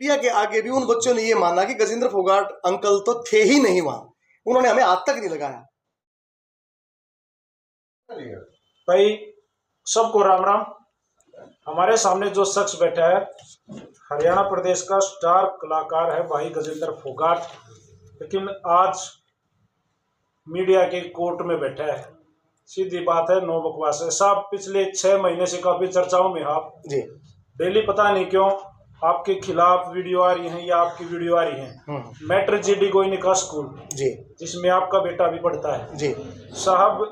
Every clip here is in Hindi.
मीडिया के आगे भी उन बच्चों ने ये माना कि गजेंद्र फोगाट अंकल तो थे ही नहीं वहां, उन्होंने हमें हाथ तक नहीं लगाया। भाई सबको राम राम। हमारे सामने जो शख्स बैठा है हरियाणा प्रदेश का स्टार कलाकार है भाई गजेंद्र फोगाट, लेकिन आज मीडिया के कोर्ट में बैठा है। सीधी बात है, नो बकवास है साहब। पिछले 6 महीने से काफी चर्चाओं में आप जी डेली पता नहीं क्यों आपके खिलाफ वीडियो आ रही है या आपकी वीडियो आ रही है। मैटर जीडी गोयनिका स्कूल जी, जिसमें आपका बेटा भी पढ़ता है जी साहब,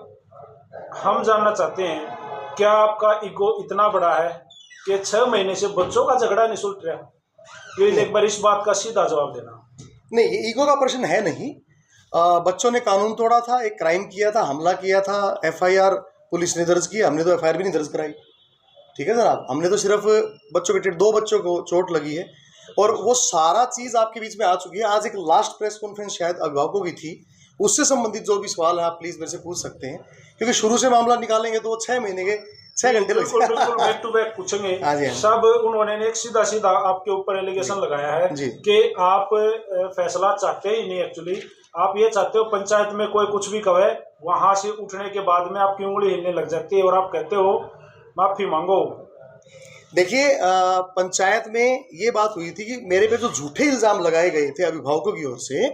हम जानना चाहते हैं क्या आपका ईगो इतना बड़ा है कि 6 महीने से बच्चों का झगड़ा नहीं सुलझ रहा? प्लीज एक बार इस बात का सीधा जवाब देना। नहीं, ये ईगो का प्रश्न है नहीं। बच्चों ने कानून तोड़ा था, एक क्राइम किया था, हमला किया था, एफआईआर पुलिस ने दर्ज की, हमने तो एफआईआर भी नहीं दर्ज कराई। ठीक है जनाब, हमने तो सिर्फ बच्चों के 2 बच्चों को चोट लगी है और वो सारा चीज आपके बीच में आ चुकी है। आज एक लास्ट प्रेस कॉन्फ्रेंस शायद अभिभावकों की थी, उससे संबंधित जो भी सवाल है आप प्लीज मेरे से पूछ सकते हैं, क्योंकि शुरू से मामला निकालेंगे तो वो 6 महीने के 6 घंटे बिल्कुल बैक टू बैक पूछेंगे। हाँ जी, हाँ। सब उन्होंने एक सीधा सीधा आपके ऊपर एलिगेशन लगाया है कि आप फैसला चाहते ही नहीं। एक्चुअली आप ये चाहते हो पंचायत में कोई कुछ भी कहे, वहां से उठने के बाद में आपकी उंगली हिलने लग जाती है और आप कहते हो माफी मांगो। देखिए, पंचायत में ये बात हुई थी कि मेरे पे जो झूठे इल्जाम लगाए गए थे अभिभावकों की ओर से,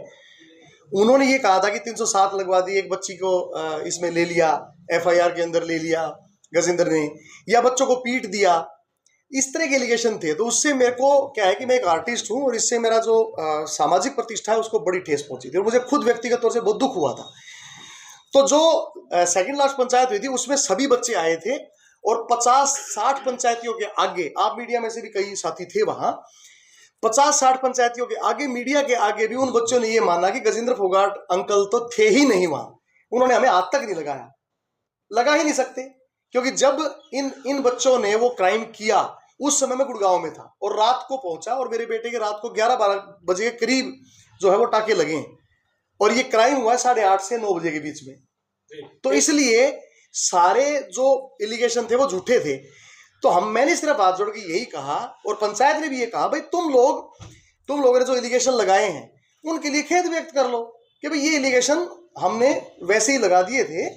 उन्होंने ये कहा था कि 307 लगवा दी, एक बच्ची को इसमें ले लिया, एफआईआर के अंदर ले लिया गजेंद्र ने, या बच्चों को पीट दिया, इस तरह के एलिगेशन थे। तो उससे मेरे को क्या है कि मैं एक आर्टिस्ट हूँ और इससे मेरा जो सामाजिक प्रतिष्ठा है उसको बड़ी ठेस पहुंची थी और मुझे खुद व्यक्तिगत तौर से बहुत दुख हुआ था। तो जो सेकंड लास्ट पंचायत हुई थी उसमें सभी बच्चे आए थे और 50-60 पंचायतियों के आगे, आप मीडिया में से भी कई साथी थे वहां, 50-60 पंचायतियों के आगे, मीडिया के आगे भी उन बच्चों ने ये माना कि गजेंद्र फोगाट अंकल तो थे ही नहीं वहां, उन्होंने हमें हाथ तक नहीं लगाया। लगा ही नहीं सकते, क्योंकि जब इन बच्चों ने वो क्राइम किया उस समय मैं गुड़गांव में था और रात को पहुंचा और मेरे बेटे के रात को 11-12 बजे के करीब जो है वो टाके लगे और ये क्राइम हुआ 8:30 से 9 बजे के बीच में। तो इसलिए सारे जो एलिगेशन थे वो झूठे थे। तो मैंने सिर्फ हाथ जोड़ के यही कहा और पंचायत ने भी ये कहा, भाई तुम लोगों ने जो एलिगेशन लगाए हैं उनके लिए खेद व्यक्त कर लो कि भाई ये एलिगेशन हमने वैसे ही लगा दिए थे,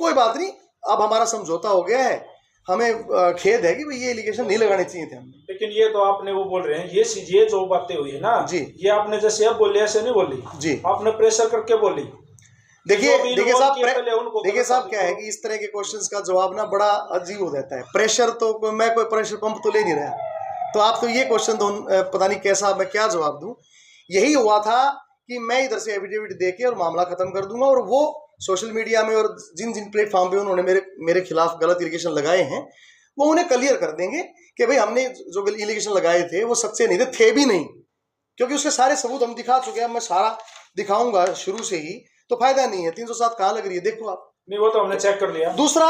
कोई बात नहीं, अब हमारा समझौता हो गया है, हमें खेद है कि भाई ये एलिगेशन नहीं लगाने चाहिए थे हमने। लेकिन ये तो आपने वो बोल रहे हैं, ये जो बातें हुई है ना जी, ये आपने जैसे अब बोली ऐसे नहीं बोली जी, आपने प्रेशर करके बोली। देखिए साहब क्या है कि इस तरह के क्वेश्चंस का जवाब ना बड़ा अजीब हो जाता है। प्रेशर तो मैं कोई प्रेशर पंप तो ले नहीं रहा, तो आप तो ये क्वेश्चन तो पता नहीं कैसा मैं क्या जवाब दूं। यही हुआ था कि मैं इधर से एफिडेविट दे के और मामला खत्म कर दूंगा और वो सोशल मीडिया में और जिन प्लेटफॉर्म पे उन्होंने मेरे खिलाफ गलत एलिगेशन लगाए हैं वो उन्हें क्लियर कर देंगे कि भाई हमने जो एलिगेशन लगाए थे वो सच्चे नहीं थे भी नहीं, क्योंकि उसके सारे सबूत हम दिखा चुके हैं। मैं सारा दिखाऊंगा शुरू से ही, तो फायदा नहीं है। 307 कहाँ लग रही है देखो आप। नहीं, वो तो हमने चेक कर लिया। दूसरा,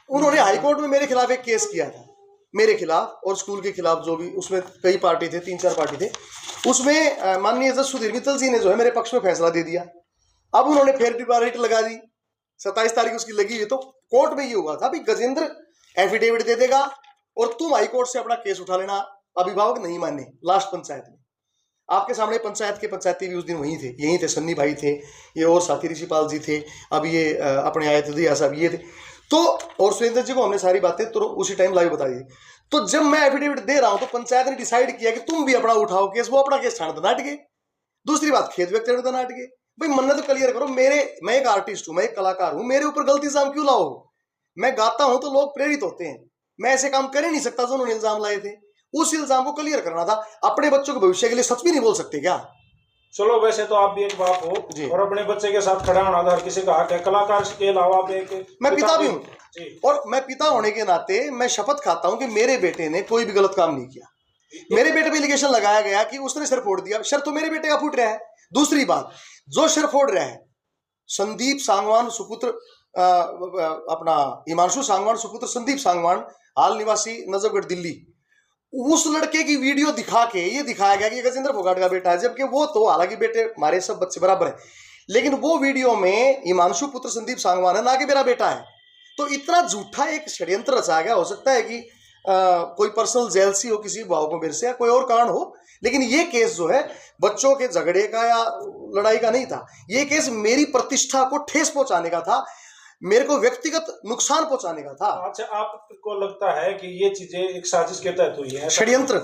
उन्होंने हाईकोर्ट में मेरे खिलाफ एक केस किया था, मेरे खिलाफ और स्कूल के खिलाफ, जो भी उसमें कई पार्टी थे, 3-4 पार्टी थे, उसमें माननीय जज सुधीर मित्तल जी ने जो है मेरे पक्ष में फैसला दे दिया। अब उन्होंने फिर रिट लगा दी, 27 तारीख उसकी लगी हुई। तो कोर्ट में ये हुआ था, गजेंद्र एफिडेविट दे देगा और तुम हाईकोर्ट से अपना केस उठा लेना। अभिभावक नहीं माने लास्ट पंचायत में, आपके सामने पंचायत के पंचायती भी उस दिन वहीं थे, यहीं थे, सन्नी भाई थे, ये और साथी ऋषिपाल जी थे, अब ये अपने आए थे दिया साहब ये थे, तो और सुरेंद्र जी को हमने सारी बातें तो उसी टाइम लाइव बता दी। तो जब मैं एफिडेविट दे रहा हूं तो पंचायत ने डिसाइड किया कि तुम भी अपना उठाओ केस, वो अपना केस छाड़ नाट गए। दूसरी बात, खेद व्यक्त करने नाट गए। भाई मन्ना तो क्लियर करो, मैं एक आर्टिस्ट हूं, मैं एक कलाकार हूं, मेरे ऊपर गलत इल्जाम क्यों लाओ? मैं गाता हूं तो लोग प्रेरित होते हैं, मैं ऐसे काम कर ही नहीं सकता जो उन्होंने इल्जाम लाए थे। उस इल्जाम को क्लियर करना था। अपने बच्चों के भविष्य के लिए सच भी नहीं बोल सकते क्या? चलो, वैसे तो आप भी एक बाप हो और अपने बच्चे के साथ खड़ा होना हर किसी का हक है। कलाकार के अलावा आप मैं पिता भी हूं और मैं पिता होने के नाते मैं शपथ खाता हूं कि मेरे बेटे ने कोई भी गलत काम नहीं किया। मेरे बेटे पे एलिगेशन लगाया गया कि उसने सिर फोड़ दिया, सिर तो मेरे बेटे का फूट रहा है। दूसरी बात, जो सिर फोड़ रहा है संदीप सांगवान सुपुत्र, अपना हिमांशु सांगवान सुपुत्र संदीप सांगवान, हाल निवासी नजफगढ़ दिल्ली, उस लड़के की वीडियो दिखा के ये दिखाया गया कि गजेंद्र फोगाट का बेटा है, जबकि वो तो, हालांकि बेटे हमारे सब बच्चे बराबर है, लेकिन वो वीडियो में हिमांशु पुत्र संदीप सांगवान है, ना कि मेरा बेटा है। तो इतना झूठा एक षड्यंत्र रचा गया। हो सकता है कि कोई पर्सनल जेलसी हो किसी भाव को मेरे से, या कोई और कारण हो, लेकिन ये केस जो है बच्चों के झगड़े का या लड़ाई का नहीं था, ये केस मेरी प्रतिष्ठा को ठेस पहुंचाने का था, मेरे को व्यक्तिगत नुकसान पहुंचाने का था। अच्छा, आपको लगता है कि ये चीजें एक साजिश के तहत हुई है, षड्यंत्र,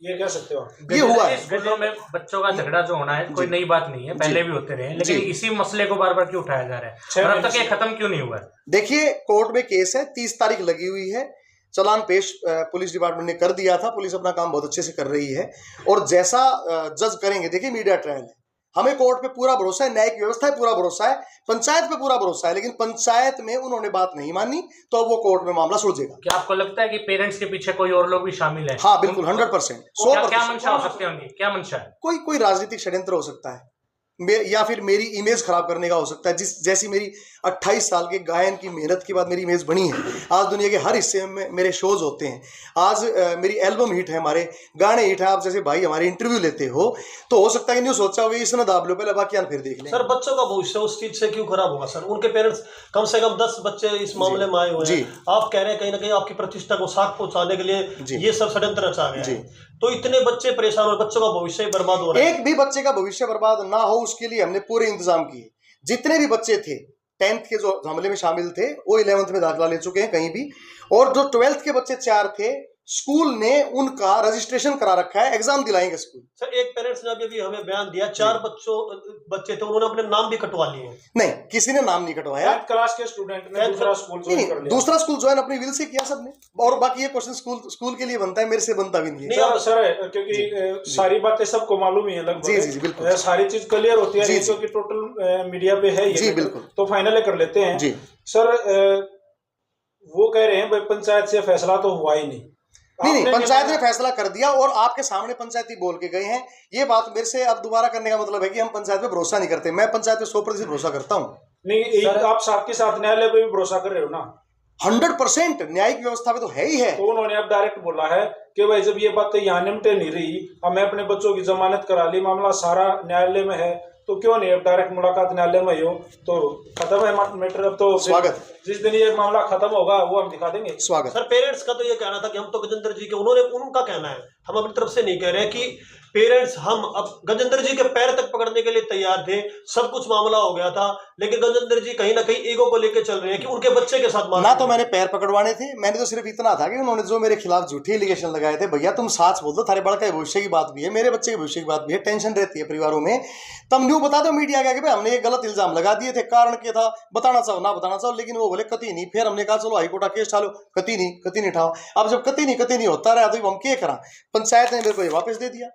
ये कह सकते हो? ये हुआ है। स्कूलों में बच्चों का झगड़ा जो होना है कोई नई बात नहीं है, पहले भी होते रहे, लेकिन इसी मसले को बार बार क्यों उठाया जा रहा है और अब तक ये खत्म क्यों नहीं हुआ है? देखिए, कोर्ट में केस है, 30 तारीख लगी हुई है, चालान पेश पुलिस डिपार्टमेंट ने कर दिया था, पुलिस अपना काम बहुत अच्छे से कर रही है और जैसा जज करेंगे, देखिए मीडिया ट्रायल है, हमें कोर्ट पे पूरा भरोसा है, न्यायिक व्यवस्था पे पूरा भरोसा है, पंचायत पे पूरा भरोसा है, लेकिन पंचायत में उन्होंने बात नहीं मानी तो अब वो कोर्ट में मामला सुलझेगा। क्या आपको लगता है कि पेरेंट्स के पीछे कोई और लोग भी शामिल है? हाँ बिल्कुल, 100%, 100%। क्या मंशा हो सकते होंगे, क्या मंशा है? कोई राजनीतिक षड्यंत्र हो सकता है, या फिर मेरी इमेज खराब करने का हो सकता है। जैसी मेरी 28 साल के गायन की मेहनत के बाद मेरी इमेज बनी है, आज दुनिया के हर हिस्से में मेरे शोज होते हैं, आज मेरी एल्बम हिट है, हमारे गाने हिट है, आप जैसे भाई हमारे इंटरव्यू लेते हो, तो हो सकता है कि नहीं सोचा होगा इसने दाब लो, पहले बाकी फिर देख लें। सर, बच्चों का भविष्य उस चीज से क्यों खराब होगा सर? उनके पेरेंट्स कम से कम 10 बच्चे इस मामले में आए हुए हैं, आप कह रहे हैं कहीं ना कहीं आपकी प्रतिष्ठा को साख पहुंचाने के लिए ये सब षड्यंत्र रचा गया है, तो इतने बच्चे परेशान और बच्चों का भविष्य बर्बाद हो रहा है। एक भी बच्चे का भविष्य बर्बाद ना हो उसके लिए हमने पूरे इंतजाम किए। जितने भी बच्चे थे 10th के जो हमले में शामिल थे वो 11th में दाखिला ले चुके हैं कहीं भी, और जो 12th के बच्चे 4 थे, स्कूल ने उनका रजिस्ट्रेशन करा रखा है, एग्जाम दिलाएंगे स्कूल। सर, एक पेरेंट्स ने अभी हमें बयान दिया 4 बच्चे थे, उन्होंने अपने नाम भी कटवा लिए। नहीं, किसी ने नाम नहीं कटवाया। 10th क्लास के स्टूडेंट ने दूसरा स्कूल ज्वाइन कर लिया। दूसरा स्कूल ज्वाइन अपनी विल से किया सबने, और बाकी ये क्वेश्चन स्कूल के लिए बनता है, मेरे से बनता भी नहीं है। सर, क्योंकि सारी बातें सबको मालूम ही है लगभग। जी बिल्कुल, सारी चीज क्लियर होती है क्योंकि टोटल मीडिया पे है ये। बिल्कुल, तो फाइनल कर लेते हैं जी। सर, वो कह रहे हैं भाई पंचायत से फैसला तो हुआ ही नहीं। नहीं, पंचायत ने फैसला कर दिया और आपके सामने पंचायती बोल के गए हैं। ये बात मेरे से अब दोबारा करने का मतलब है कि हम पंचायत पे भरोसा नहीं करते। मैं पंचायत पे 100% भरोसा करता हूँ। नहीं, आप साथ के साथ न्यायालय पे भी भरोसा कर रहे हो ना? 100% न्यायिक व्यवस्था पे तो है ही है। तो उन्होंने अब डायरेक्ट बोला है कि भाई जब ये बातें यहाँ निपटे नहीं रही, अब मैं अपने बच्चों की जमानत करा ली, मामला सारा न्यायालय में है, तो क्यों नहीं अब डायरेक्ट मुलाकात न्यायालय में हो, तो खत्म है मैटर। अब तो स्वागत, जिस दिन ये मामला खत्म होगा वो हम दिखा देंगे। स्वागत। सर, पेरेंट्स का तो ये कहना था कि हम तो गजेंद्र जी के, उनका कहना है, हम अपनी तरफ से नहीं कह रहे हैं कि पेरेंट्स हम अब गजेंद्र जी के पैर तक पकड़ने के लिए तैयार थे, सब कुछ मामला हो गया था, लेकिन गजेंद्र जी कहीं ना कहीं ईगो को लेकर चल रहे हैं कि उनके बच्चे के साथ ना तो मैंने पैर पकड़वाने थे, मैंने तो सिर्फ इतना था कि उन्होंने जो मेरे खिलाफ झूठे एलिगेशन लगाए थे, भैया तुम साथ बोल दो, थारे बड़का के भविष्य की बात भी है, मेरे बच्चे के भविष्य की बात भी है, टेंशन रहती है परिवारों में, तुम न्यू बता दो मीडिया का कि भाई हमने ये गलत इल्जाम लगा दिए थे, कारण क्या था बताना चाहो ना बताना चाहो, लेकिन वो बोले कती नहीं। फिर हमने कहा चलो हाईकोर्ट का केस डालो, कती नहीं उठाओ। अब जब कती नहीं होता रहा तो हम क्या करा, पंचायत ने मेरे को ये वापस दे दिया।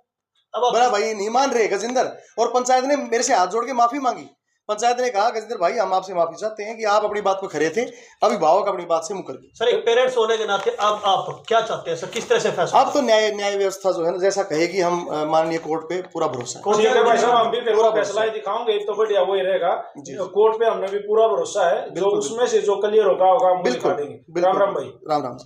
अब बड़ा भाई नहीं मान रहे गजेंद्र, और पंचायत ने मेरे से हाथ जोड़ के माफी मांगी। पंचायत ने कहा गजेंद्र भाई हम आपसे माफी चाहते हैं कि आप अपनी बात पर खड़े थे, अभिभावक अपनी बात से मुकर गए। सर, एक पेरेंट्स होने के नाते अब आप क्या चाहते हैं सर, किस तरह से फैसला? अब तो न्याय व्यवस्था जो है ना जैसा कहेगी, हम माननीय कोर्ट पे पूरा भरोसा है। हम भी पूरा फैसला ही दिखाओगे तो बढ़िया वही रहेगा। कोर्ट पे हमने भी पूरा भरोसा है, जो उसमें से जो क्लियर होगा हम दिखा देंगे। राम राम भाई। राम राम।